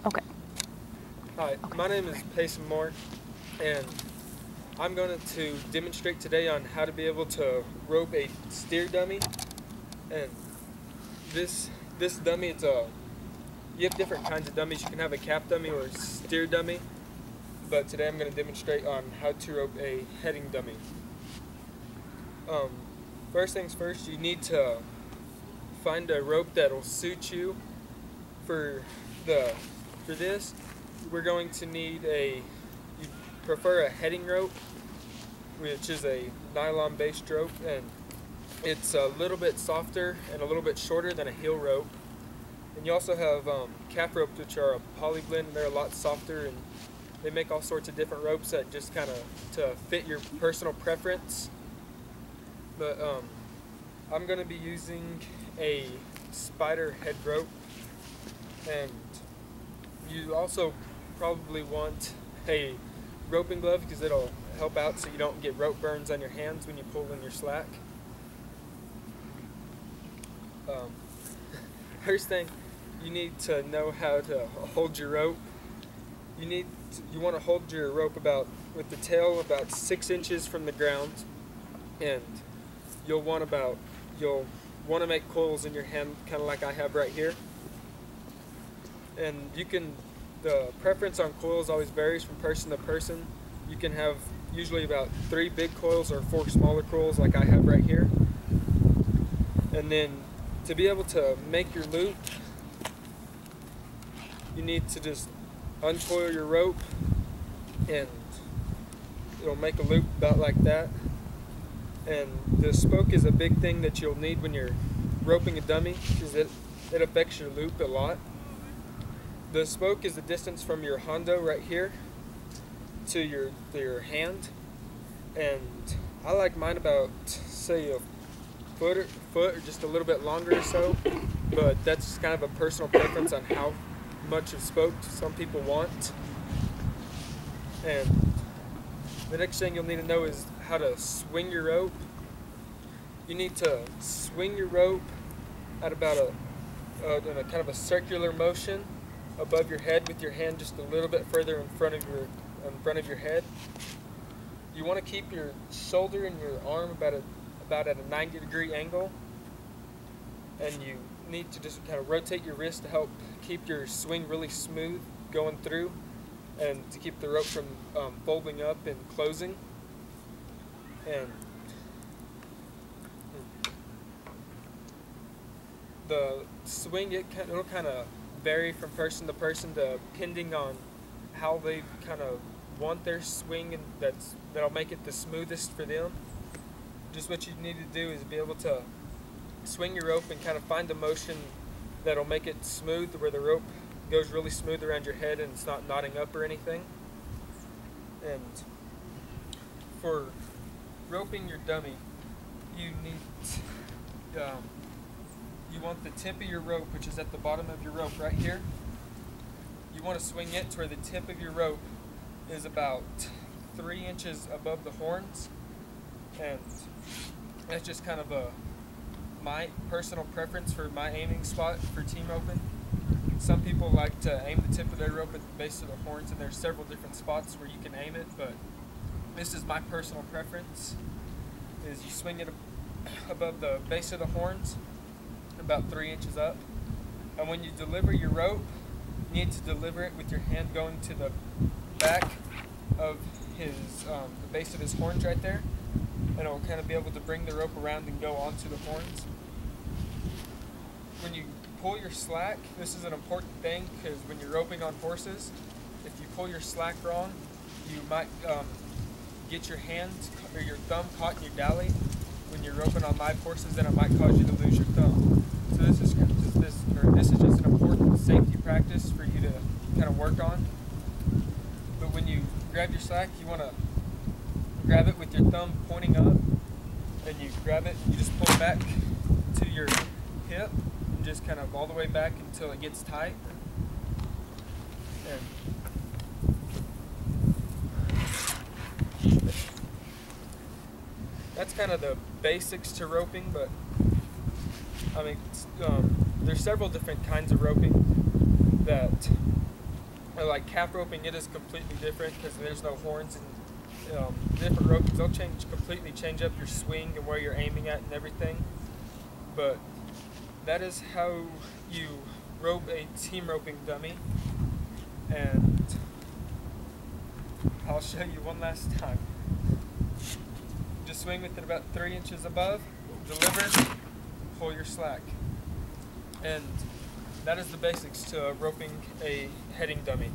Okay. Hi, my name is Payson Moore, and I'm going to demonstrate today on how to be able to rope a steer dummy. And this this dummy, you have different kinds of dummies. You can have a calf dummy or a steer dummy, but today I'm going to demonstrate on how to rope a heading dummy. Um, First things first, you need to find a rope that'll suit you for the for this. We're going to need you prefer a heading rope, which is a nylon based rope, and it's a little bit softer and a little bit shorter than a heel rope. And you also have calf ropes, which are a poly blend, and they're a lot softer, and they make all sorts of different ropes that just kind of to fit your personal preference. But I'm going to be using a spider head rope, and you also probably want a roping glove because it'll help out so you don't get rope burns on your hands when you pull in your slack. Um, First thing, you need to know how to hold your rope. You want to hold your rope with the tail about 6 inches from the ground, and you'll want to make coils in your hand, kind of like I have right here. And the preference on coils always varies from person to person. You can have usually about 3 big coils or 4 smaller coils like I have right here. And then to be able to make your loop, you need to just uncoil your rope, and it'll make a loop about like that. And the spoke is a big thing that you'll need when you're roping a dummy because it affects your loop a lot. The spoke is the distance from your hondo right here to your hand, and I like mine about, say, a foot or just a little bit longer or so, but that's kind of a personal preference on how much of spoke some people want. And the next thing you'll need to know is how to swing your rope. You need to swing your rope at about in a kind of a circular motion above your head with your hand just a little bit further in front of your head. You want to keep your shoulder and your arm about at a 90-degree angle, and you need to just kind of rotate your wrist to help keep your swing really smooth going through, and to keep the rope from folding up and closing. And the swing, it'll kind of vary from person to person depending on how they kind of want their swing, and that'll make it the smoothest for them. Just what you need to do is be able to swing your rope and kind of find the motion that'll make it smooth, where the rope goes really smooth around your head and it's not knotting up or anything. And for roping your dummy, you want the tip of your rope, which is at the bottom of your rope right here. You want to swing it to where the tip of your rope is about 3 inches above the horns, and that's just kind of my personal preference for my aiming spot for team roping. Some people like to aim the tip of their rope at the base of the horns, and there's several different spots where you can aim it, but this is my personal preference, is you swing it above the base of the horns, about 3 inches up. And when you deliver your rope, you need to deliver it with your hand going to the back of the base of his horns right there, and it'll kind of be able to bring the rope around and go onto the horns. When you pull your slack, this is an important thing, because when you're roping on horses, if you pull your slack wrong, you might get your hands or your thumb caught in your dolly when you're roping on live horses, and it might cause you to lose your thumb. So this is just an important safety practice for you to kind of work on. But when you grab your slack, you want to grab it with your thumb pointing up, and you grab it and you just pull it back to your hip, and just kind of all the way back until it gets tight. And that's kind of the basics to roping, but I mean, there's several different kinds of roping that like calf roping, it is completely different because there's no horns and different ropes. They'll completely change up your swing and where you're aiming at and everything. But that is how you rope a team roping dummy. And I'll show you one last time. Just swing with it about 3 inches above, deliver, pull your slack. And that is the basics to roping a heading dummy.